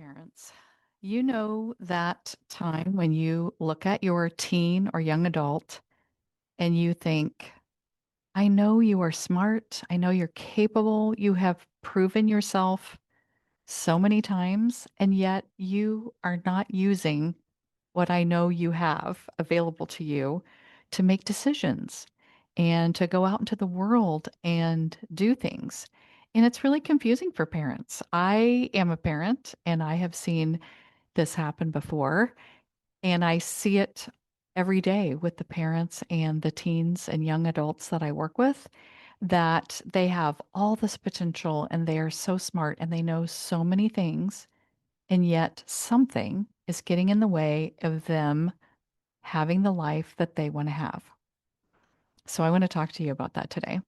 parents, you know that time when you look at your teen or young adult and you think, I know you are smart. I know you're capable. You have proven yourself so many times, and yet you are not using what I know you have available to you to make decisions and to go out into the world and do things. And it's really confusing for parents. I am a parent and I have seen this happen before, and I see it every day with the parents and the teens and young adults that I work with, that they have all this potential and they are so smart and they know so many things, and yet something is getting in the way of them having the life that they want to have. So I want to talk to you about that today.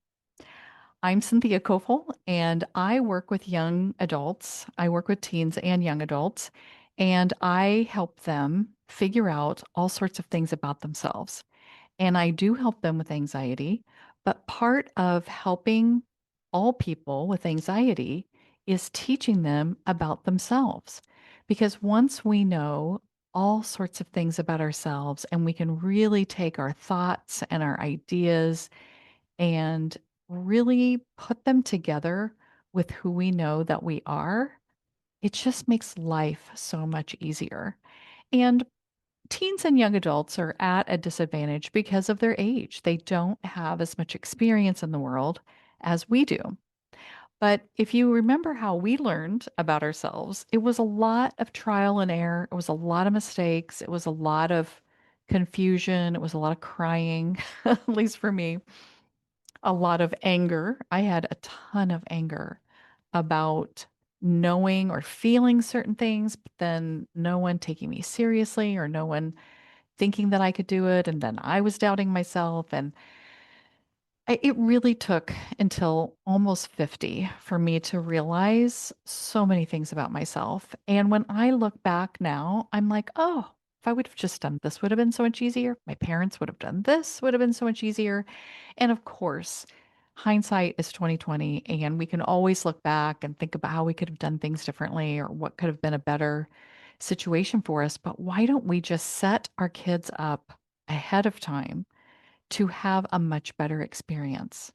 I'm Cynthia Kofel, and I work with young adults. I work with teens and young adults, and I help them figure out all sorts of things about themselves. And I do help them with anxiety, but part of helping all people with anxiety is teaching them about themselves. Because once we know all sorts of things about ourselves and we can really take our thoughts and our ideas and really put them together with who we know that we are, it just makes life so much easier. And teens and young adults are at a disadvantage because of their age. They don't have as much experience in the world as we do. But if you remember how we learned about ourselves, it was a lot of trial and error. It was a lot of mistakes. It was a lot of confusion. It was a lot of crying, at least for me, a lot of anger. I had a ton of anger about knowing or feeling certain things, but then no one taking me seriously or no one thinking that I could do it. And then I was doubting myself. And it really took until almost 50 for me to realize so many things about myself. And when I look back now, I'm like, oh, if I would have just done this, would have been so much easier. My parents would have done this, would have been so much easier. And of course, hindsight is 2020, and we can always look back and think about how we could have done things differently or what could have been a better situation for us. But why don't we just set our kids up ahead of time to have a much better experience?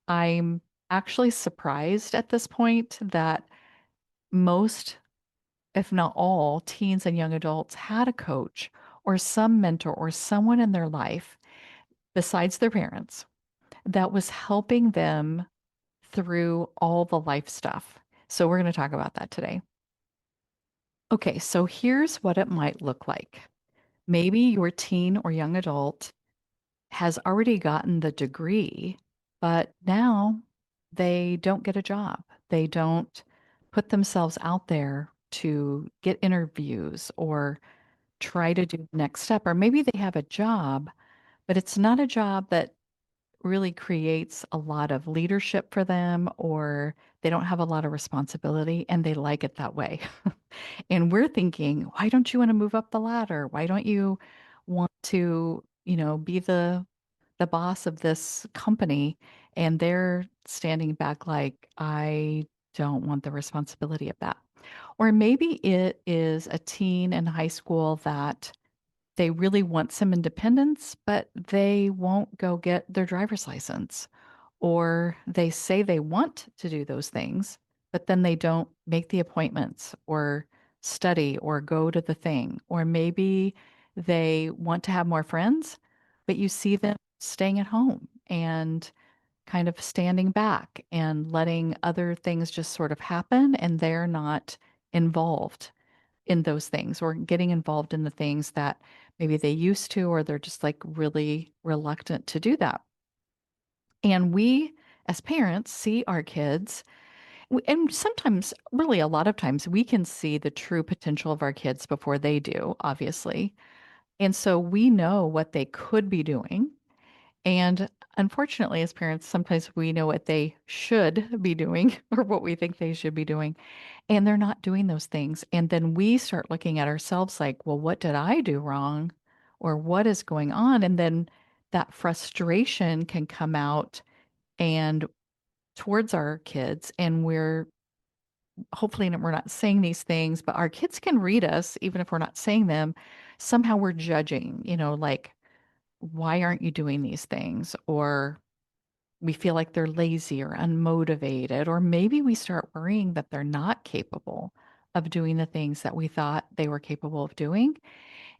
I'm actually surprised at this point that most, if not all, teens and young adults had a coach or some mentor or someone in their life besides their parents that was helping them through all the life stuff. So we're going to talk about that today. Okay, so here's what it might look like. Maybe your teen or young adult has already gotten the degree, but now they don't get a job. They don't put themselves out there to get interviews or try to do the next step. Or maybe they have a job, but it's not a job that really creates a lot of leadership for them, or they don't have a lot of responsibility and they like it that way. And we're thinking, why don't you want to move up the ladder? Why don't you want to, be the boss of this company? And they're standing back like, I don't want the responsibility of that. Or maybe it is a teen in high school that they really want some independence, but they won't go get their driver's license. Or they say they want to do those things, but then they don't make the appointments or study or go to the thing. Or maybe they want to have more friends, but you see them staying at home and kind of standing back and letting other things just sort of happen, and they're not involved in those things or getting involved in the things that maybe they used to, or they're just like really reluctant to do that. And we, as parents, see our kids, and sometimes, really a lot of times, we can see the true potential of our kids before they do, obviously. And so we know what they could be doing. And unfortunately, as parents, sometimes we know what they should be doing or what we think they should be doing, and they're not doing those things. And then we start looking at ourselves like, well, what did I do wrong? Or what is going on? And then that frustration can come out and towards our kids, and hopefully we're not saying these things, but our kids can read us, even if we're not saying them. Somehow we're judging, like, why aren't you doing these things? Or we feel like they're lazy or unmotivated, or maybe we start worrying that they're not capable of doing the things that we thought they were capable of doing.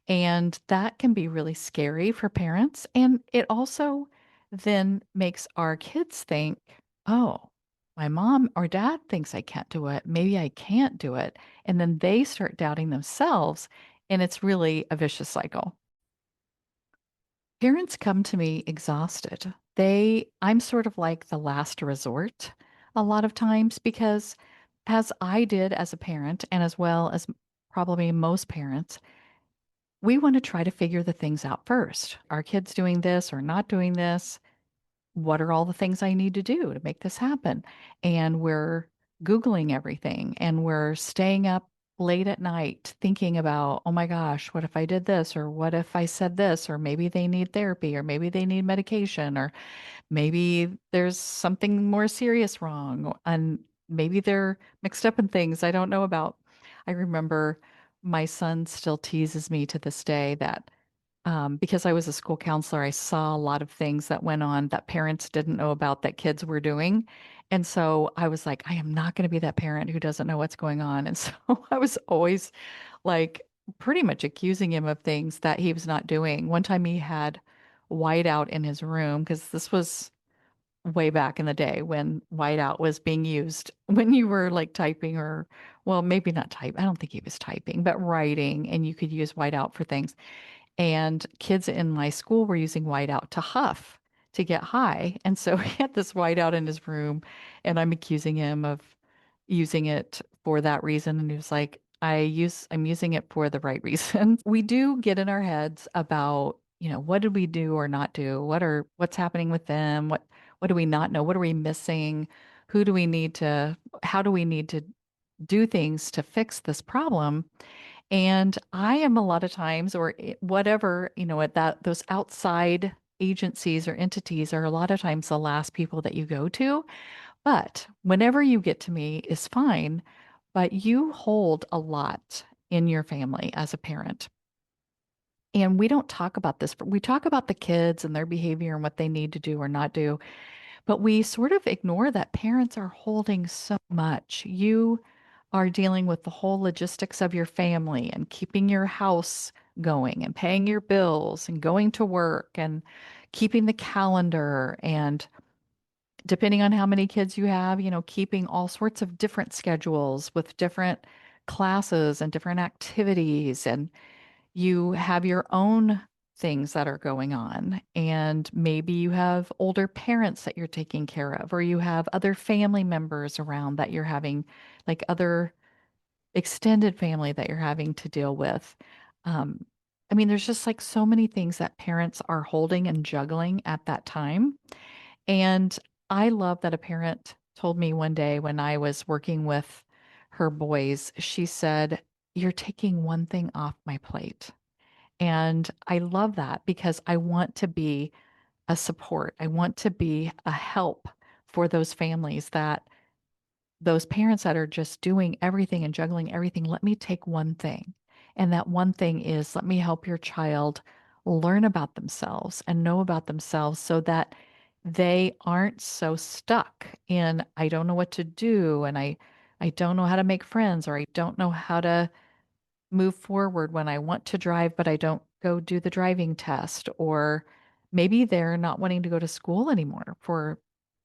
And that can be really scary for parents. And it also then makes our kids think, oh, my mom or dad thinks I can't do it. Maybe I can't do it. And then they start doubting themselves. And it's really a vicious cycle. Parents come to me exhausted. I'm sort of like the last resort a lot of times because, as I did as a parent, and as well as probably most parents, we want to try to figure the things out first. Are kids doing this or not doing this? What are all the things I need to do to make this happen? And we're Googling everything and we're staying up late at night thinking about, oh my gosh, what if I did this? Or what if I said this? Or maybe they need therapy, or maybe they need medication, or maybe there's something more serious wrong. And maybe they're mixed up in things I don't know about. I remember my son still teases me to this day that because I was a school counselor, I saw a lot of things that went on that parents didn't know about that kids were doing. And so I was like, I am not going to be that parent who doesn't know what's going on. And so I was always like pretty much accusing him of things that he was not doing. One time he had whiteout in his room because this was way back in the day when whiteout was being used when you were like typing or, well, maybe not type. I don't think he was typing, but writing, and you could use whiteout for things. And kids in my school were using whiteout to huff to get high. And so he had this whiteout in his room, and I'm accusing him of using it for that reason. And he was like, I'm using it for the right reason. We do get in our heads about, what did we do or not do? What's happening with them? What do we not know? What are we missing? Who do we need to, how do we need to do things to fix this problem? And I am a lot of times, or whatever, at those outside agencies or entities are a lot of times the last people that you go to. But whenever you get to me is fine, but you hold a lot in your family as a parent. And we don't talk about this, but we talk about the kids and their behavior and what they need to do or not do. But we sort of ignore that parents are holding so much. You are dealing with the whole logistics of your family and keeping your house going and paying your bills and going to work and keeping the calendar, and depending on how many kids you have, keeping all sorts of different schedules with different classes and different activities. And you have your own things that are going on. And maybe you have older parents that you're taking care of, or you have other family members around that you're having, like other extended family that you're having to deal with. Um, I mean, there's just like so many things that parents are holding and juggling at that time. And I love that a parent told me one day when I was working with her boys, she said, "You're taking one thing off my plate." And I love that because I want to be a support. I want to be a help for those families, that those parents that are just doing everything and juggling everything. Let me take one thing. And that one thing is, let me help your child learn about themselves and know about themselves so that they aren't so stuck in, I don't know what to do. And I don't know how to make friends, or I don't know how to move forward when I want to drive, but I don't go do the driving test. Or maybe they're not wanting to go to school anymore for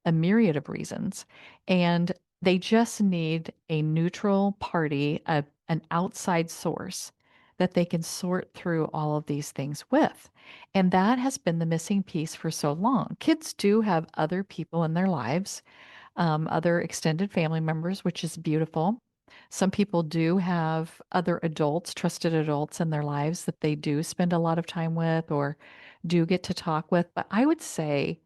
a myriad of reasons. And they just need a neutral party, an outside source that they can sort through all of these things with. And that has been the missing piece for so long. Kids do have other people in their lives, other extended family members, which is beautiful. Some people do have other adults, trusted adults in their lives that they do spend a lot of time with or do get to talk with. But I would say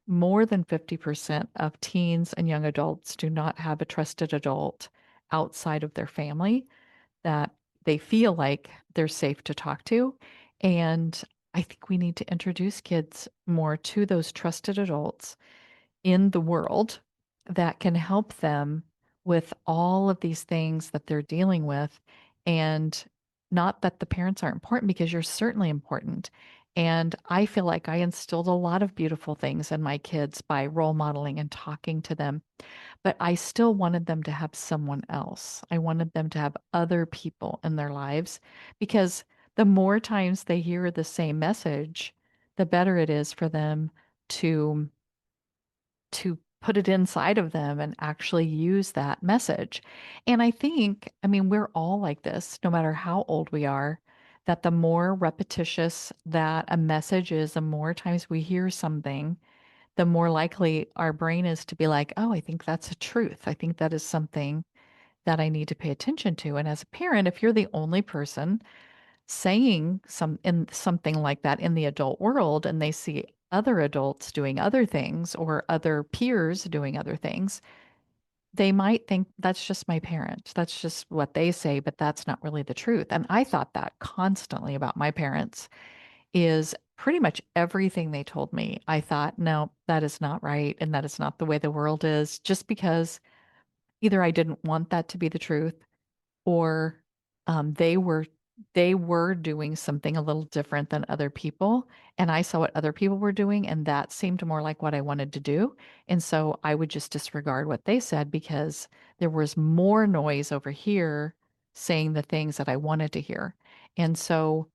more than 50% of teens and young adults do not have a trusted adult outside of their family that they feel like they're safe to talk to. And I think we need to introduce kids more to those trusted adults in the world that can help them with all of these things that they're dealing with. And not that the parents aren't important, because you're certainly important. And I feel like I instilled a lot of beautiful things in my kids by role modeling and talking to them. But I still wanted them to have someone else. I wanted them to have other people in their lives, because the more times they hear the same message, the better it is for them to put it inside of them and actually use that message. And I think, I mean, we're all like this, no matter how old we are, that the more repetitious that a message is, the more times we hear something, the more likely our brain is to be like, oh, I think that's a truth. I think that is something that I need to pay attention to. And as a parent, if you're the only person saying something like that in the adult world, and they see other adults doing other things or other peers doing other things, they might think that's just my parent. That's just what they say, but that's not really the truth. And I thought that constantly about my parents, is pretty much everything they told me. I thought, no, that is not right. And that is not the way the world is, just because either I didn't want that to be the truth, or they were doing something a little different than other people, and I saw what other people were doing, and that seemed more like what I wanted to do. And so I would just disregard what they said, because there was more noise over here saying the things that I wanted to hear. And so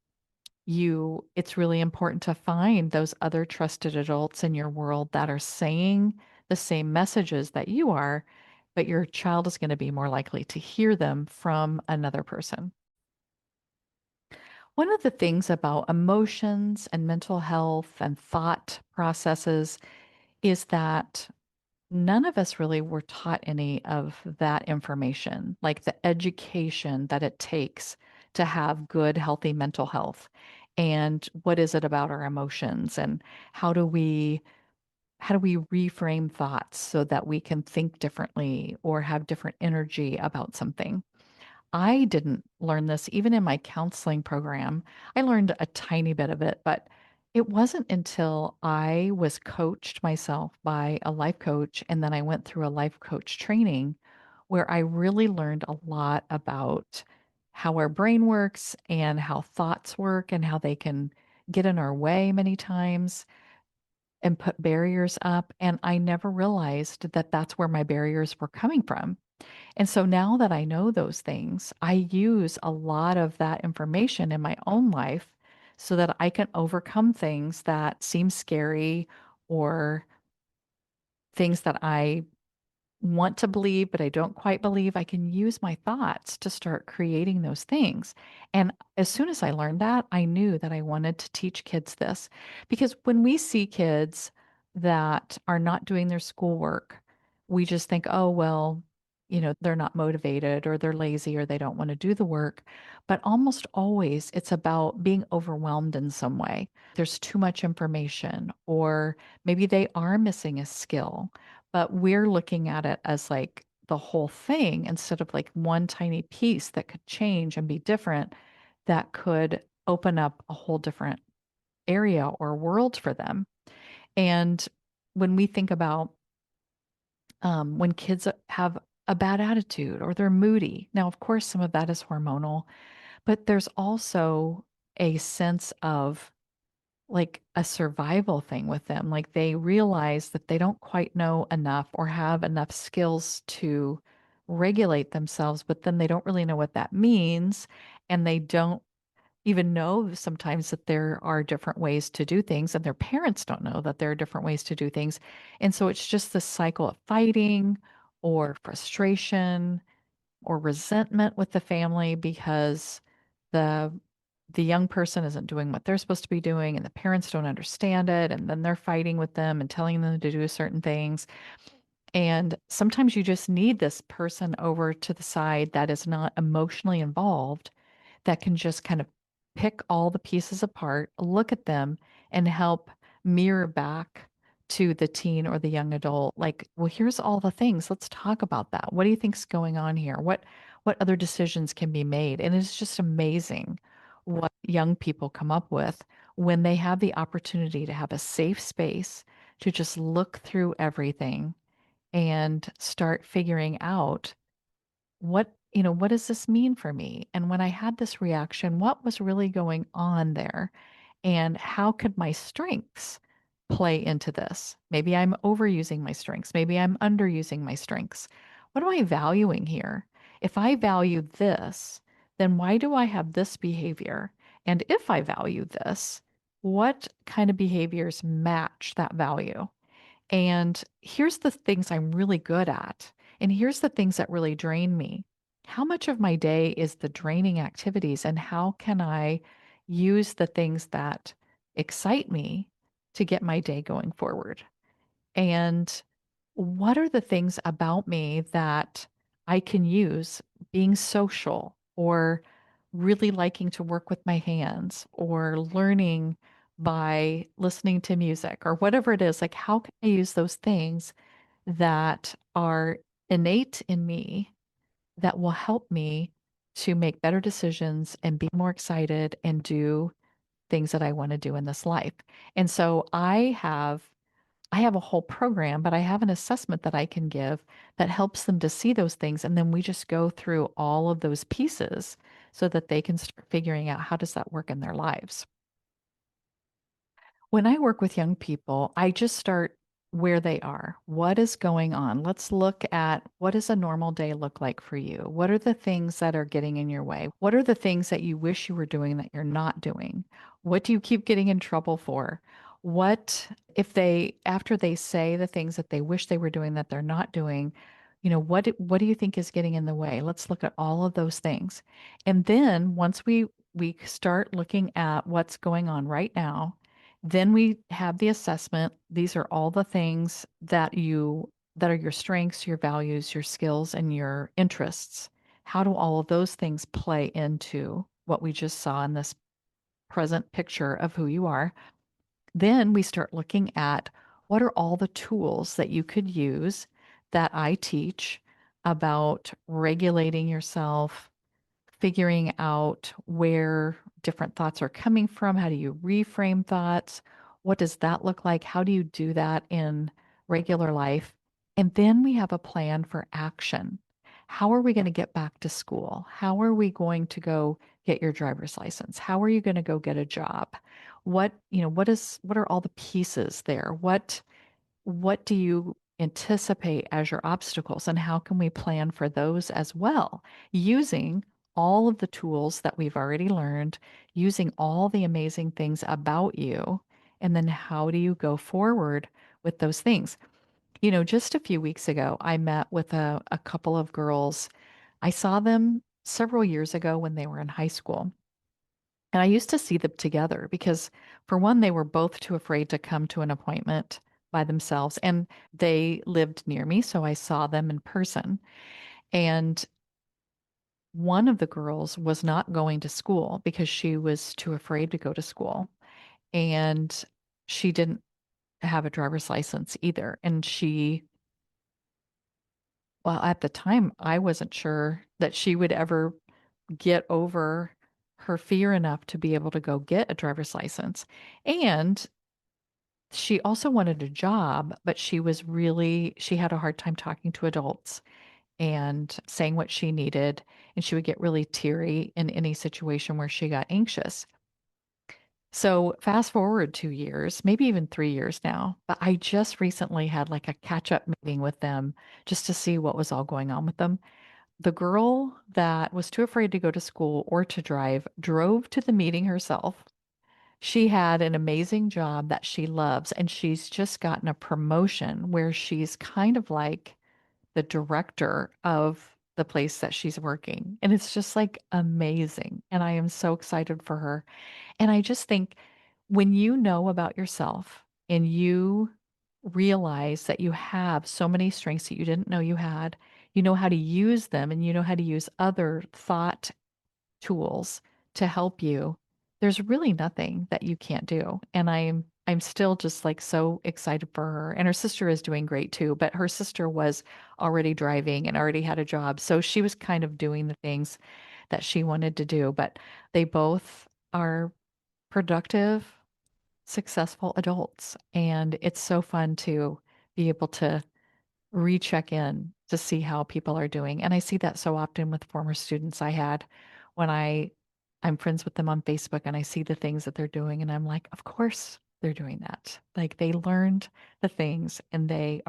it's really important to find those other trusted adults in your world that are saying the same messages that you are, but your child is going to be more likely to hear them from another person. One of the things about emotions and mental health and thought processes is that none of us really were taught any of that information, like the education that it takes to have good, healthy mental health. And what is it about our emotions, and how do we reframe thoughts so that we can think differently or have different energy about something? I didn't learn this even in my counseling program. I learned a tiny bit of it, but it wasn't until I was coached myself by a life coach, and then I went through a life coach training, where I really learned a lot about how our brain works and how thoughts work and how they can get in our way many times and put barriers up. And I never realized that that's where my barriers were coming from. And so now that I know those things, I use a lot of that information in my own life so that I can overcome things that seem scary, or things that I want to believe, but I don't quite believe. I can use my thoughts to start creating those things. And as soon as I learned that, I knew that I wanted to teach kids this. Because when we see kids that are not doing their schoolwork, we just think, oh, well, they're not motivated, or they're lazy, or they don't want to do the work. But almost always it's about being overwhelmed in some way. There's too much information, or maybe they are missing a skill, but we're looking at it as like the whole thing, instead of like one tiny piece that could change and be different, that could open up a whole different area or world for them. And when we think about when kids have a bad attitude or they're moody, now, of course, some of that is hormonal, but there's also a sense of like a survival thing with them. Like they realize that they don't quite know enough or have enough skills to regulate themselves, but then they don't really know what that means. And they don't even know sometimes that there are different ways to do things, and their parents don't know that there are different ways to do things. And so it's just this cycle of fighting or frustration or resentment with the family, because the the young person isn't doing what they're supposed to be doing, and the parents don't understand it, and then they're fighting with them and telling them to do certain things. And sometimes you just need this person over to the side that is not emotionally involved, that can just kind of pick all the pieces apart, look at them, and help mirror back to the teen or the young adult, like, well, here's all the things. Let's talk about that. What do you think's going on here? What other decisions can be made? And it's just amazing what young people come up with when they have the opportunity to have a safe space to just look through everything and start figuring out what does this mean for me? And when I had this reaction, what was really going on there? And how could my strengths play into this? Maybe I'm overusing my strengths. Maybe I'm underusing my strengths. What am I valuing here? If I value this, then why do I have this behavior? And if I value this, what kind of behaviors match that value? And here's the things I'm really good at. And here's the things that really drain me. How much of my day is the draining activities? And how can I use the things that excite me to get my day going forward? And what are the things about me that I can use being social or really liking to work with my hands or learning by listening to music or whatever it is? Like, how can I use those things that are innate in me that will help me to make better decisions and be more excited and do things that I want to do in this life? And so I have a whole program, but I have an assessment that I can give that helps them to see those things. And then we just go through all of those pieces so that they can start figuring out how does that work in their lives. When I work with young people, I just start where they are. What is going on? Let's look at what does a normal day look like for you? What are the things that are getting in your way? What are the things that you wish you were doing that you're not doing? What do you keep getting in trouble for? What if they after they say the things that they wish they were doing that they're not doing, what do you think is getting in the way? Let's look at all of those things. And then once we start looking at what's going on right now, then we have the assessment. These are all the things that are your strengths, your values, your skills, and your interests. How do all of those things play into what we just saw in this present picture of who you are? Then we start looking at what are all the tools that you could use that I teach about regulating yourself, figuring out where different thoughts are coming from. How do you reframe thoughts? What does that look like? How do you do that in regular life? And then we have a plan for action. How are we going to get back to school? How are we going to go get your driver's license? How are you going to go get a job? What are all the pieces there? What do you anticipate as your obstacles, and how can we plan for those as well, using all of the tools that we've already learned, using all the amazing things about you, and then how do you go forward with those things? Just a few weeks ago, I met with a couple of girls. I saw them several years ago when they were in high school. And I used to see them together because, for one, they were both too afraid to come to an appointment by themselves. And they lived near me, so I saw them in person. And one of the girls was not going to school because she was too afraid to go to school. And she didn't have a driver's license either. And well, at the time, I wasn't sure that she would ever get over her fear enough to be able to go get a driver's license. And she also wanted a job, but she had a hard time talking to adults and saying what she needed. And she would get really teary in any situation where she got anxious. So fast forward 2 years, maybe even 3 years now, but I just recently had like a catch up meeting with them just to see what was all going on with them. The girl that was too afraid to go to school or to drive drove to the meeting herself. She had an amazing job that she loves, and she's just gotten a promotion where she's kind of like the director of the place that she's working. And it's just like amazing. And I am so excited for her. And I just think when you know about yourself and you realize that you have so many strengths that you didn't know you had, you know how to use them and you know how to use other thought tools to help you, there's really nothing that you can't do. And I'm still just like so excited for her. And her sister is doing great too, but her sister was already driving and already had a job. So she was kind of doing the things that she wanted to do, but they both are productive, successful adults. And it's so fun to be able to recheck in to see how people are doing. And I see that so often with former students I had when I'm friends with them on Facebook and I see the things that they're doing and I'm like, of course they're doing that. Like they learned the things and they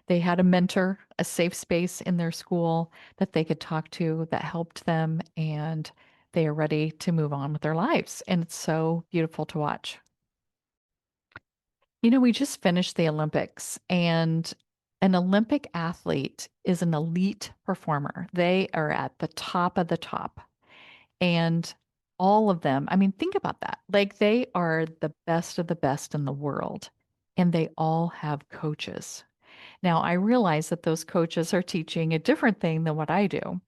had a mentor, a safe space in their school that they could talk to that helped them and they are ready to move on with their lives. And it's so beautiful to watch. We just finished the Olympics, and an Olympic athlete is an elite performer. They are at the top of the top. And all of them, I mean, think about that. Like they are the best of the best in the world, and they all have coaches. Now, I realize that those coaches are teaching a different thing than what I do.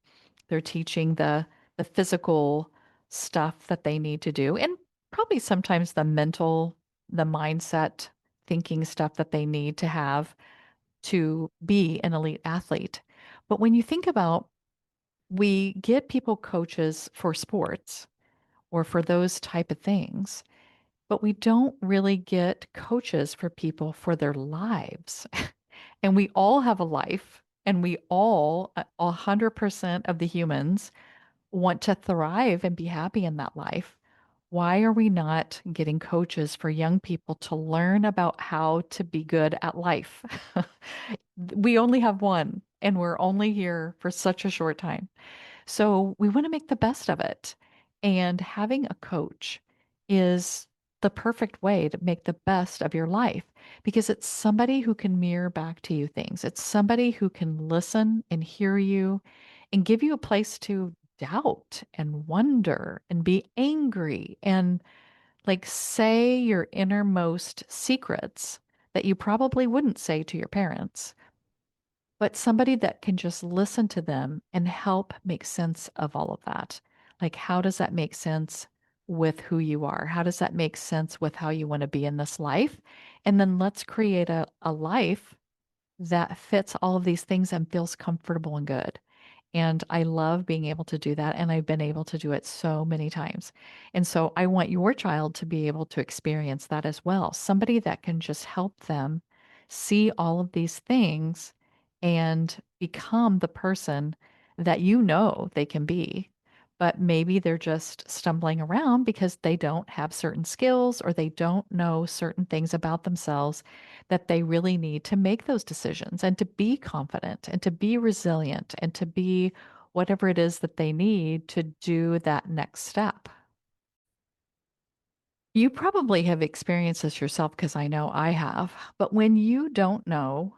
They're teaching the physical stuff that they need to do and probably sometimes the mental, the mindset thinking stuff that they need to have to be an elite athlete. But when you think about we get people coaches for sports or for those type of things, but we don't really get coaches for people for their lives. And we all have a life and we all 100% of the humans want to thrive and be happy in that life, why are we not getting coaches for young people to learn about how to be good at life? We only have one, and we're only here for such a short time. So we want to make the best of it. And having a coach is the perfect way to make the best of your life because it's somebody who can mirror back to you things. It's somebody who can listen and hear you and give you a place to doubt and wonder and be angry and like say your innermost secrets that you probably wouldn't say to your parents, but somebody that can just listen to them and help make sense of all of that. Like, how does that make sense with who you are? How does that make sense with how you want to be in this life? And then let's create a life that fits all of these things and feels comfortable and good. And I love being able to do that. And I've been able to do it so many times. And so I want your child to be able to experience that as well. Somebody that can just help them see all of these things and become the person that you know they can be. But maybe they're just stumbling around because they don't have certain skills or they don't know certain things about themselves that they really need to make those decisions and to be confident and to be resilient and to be whatever it is that they need to do that next step. You probably have experienced this yourself because I know I have. But when you don't know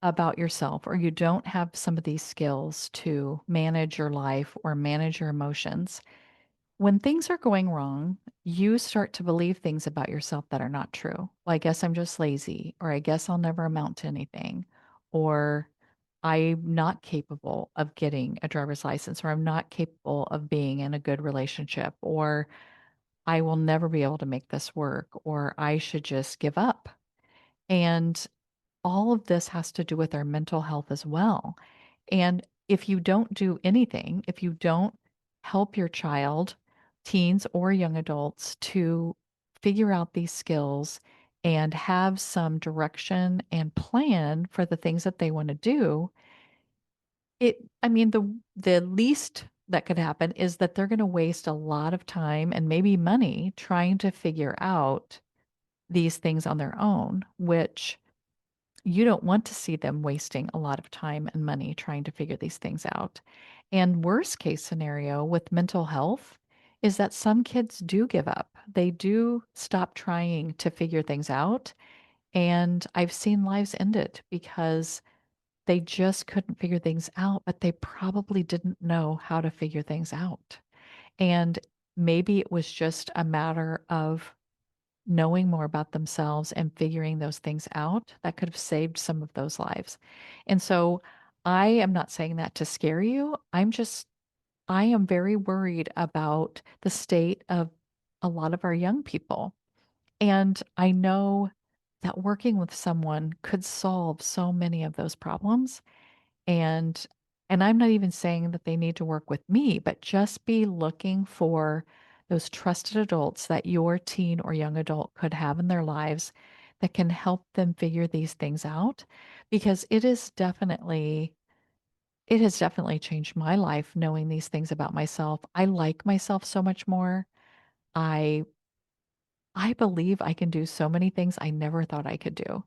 about yourself or you don't have some of these skills to manage your life or manage your emotions, when things are going wrong, you start to believe things about yourself that are not true. Well, I guess I'm just lazy, or I guess I'll never amount to anything, or I'm not capable of getting a driver's license, or I'm not capable of being in a good relationship, or I will never be able to make this work, or I should just give up. And all of this has to do with our mental health as well. And if you don't do anything, if you don't help your child, teens or young adults, to figure out these skills and have some direction and plan for the things that they want to do, I mean, the least that could happen is that they're going to waste a lot of time and maybe money trying to figure out these things on their own, which you don't want to see them wasting a lot of time and money trying to figure these things out. And worst case scenario with mental health is that some kids do give up. They do stop trying to figure things out. And I've seen lives ended because they just couldn't figure things out, but they probably didn't know how to figure things out. And maybe it was just a matter of knowing more about themselves and figuring those things out that could have saved some of those lives. And so I am not saying that to scare you. I am very worried about the state of a lot of our young people. And I know that working with someone could solve so many of those problems. And I'm not even saying that they need to work with me, but just be looking for those trusted adults that your teen or young adult could have in their lives that can help them figure these things out because it has definitely changed my life knowing these things about myself. I like myself so much more. I I believe I can do so many things I never thought I could do.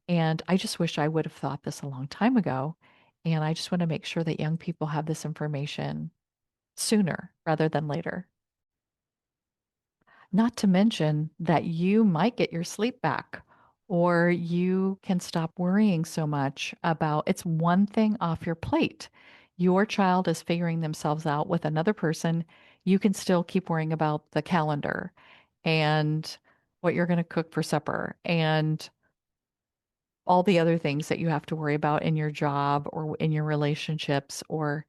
And I just wish I would have thought this a long time ago. And I just want to make sure that young people have this information sooner rather than later. Not to mention that you might get your sleep back, or you can stop worrying so much about it's one thing off your plate. Your child is figuring themselves out with another person. You can still keep worrying about the calendar and what you're going to cook for supper and all the other things that you have to worry about in your job or in your relationships or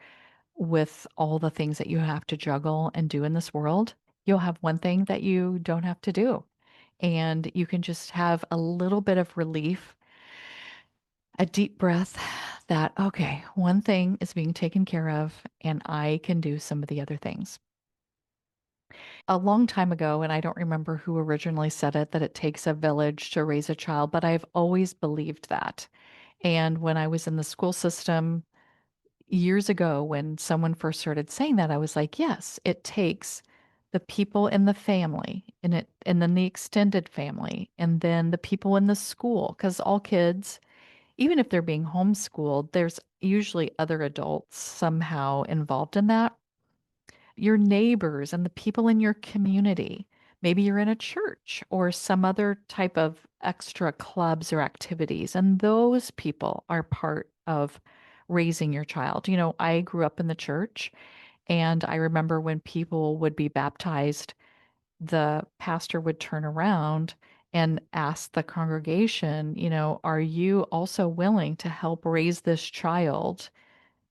with all the things that you have to juggle and do in this world. You'll have one thing that you don't have to do. And you can just have a little bit of relief, a deep breath that, okay, one thing is being taken care of, and I can do some of the other things. A long time ago, and I don't remember who originally said it, that it takes a village to raise a child, but I've always believed that. And when I was in the school system years ago, when someone first started saying that, I was like, yes, it takes the people in the family and then the extended family, and then the people in the school, because all kids, even if they're being homeschooled, there's usually other adults somehow involved in that. Your neighbors and the people in your community. Maybe you're in a church or some other type of extra clubs or activities, and those people are part of raising your child. You know, I grew up in the church, and I remember when people would be baptized, the pastor would turn around and ask the congregation, you know, are you also willing to help raise this child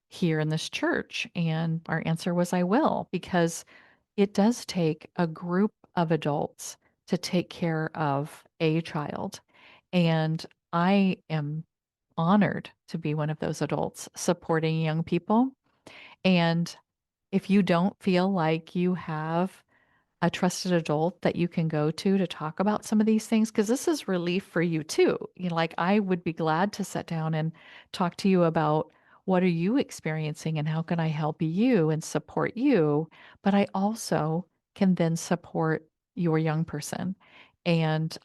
here in this church? And our answer was, I will, because it does take a group of adults to take care of a child. And I am honored to be one of those adults supporting young people. And if you don't feel like you have a trusted adult that you can go to talk about some of these things, because this is relief for you too. You know, like I would be glad to sit down and talk to you about what are you experiencing and how can I help you and support you. But I also can then support your young person. And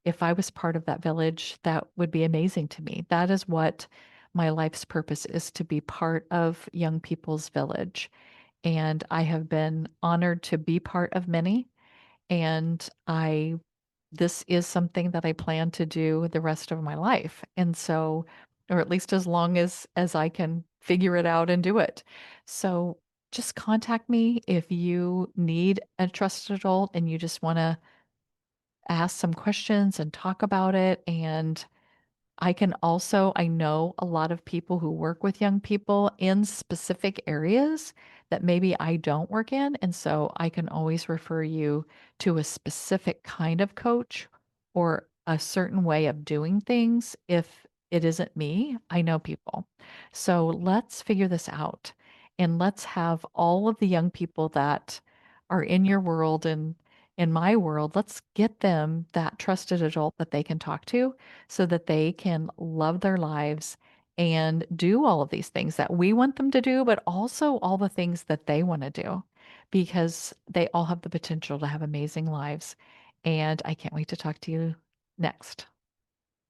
if I was part of that village, that would be amazing to me. That is what my life's purpose is, to be part of young people's village. And I have been honored to be part of many. And this is something that I plan to do the rest of my life. And so, or at least as long as I can figure it out and do it. So just contact me if you need a trusted adult and you just want to ask some questions and talk about it. And I know a lot of people who work with young people in specific areas that maybe I don't work in. And so I can always refer you to a specific kind of coach or a certain way of doing things. If it isn't me, I know people. So let's figure this out and let's have all of the young people that are in your world and in my world, let's get them that trusted adult that they can talk to so that they can love their lives and do all of these things that we want them to do, but also all the things that they want to do because they all have the potential to have amazing lives. And I can't wait to talk to you next.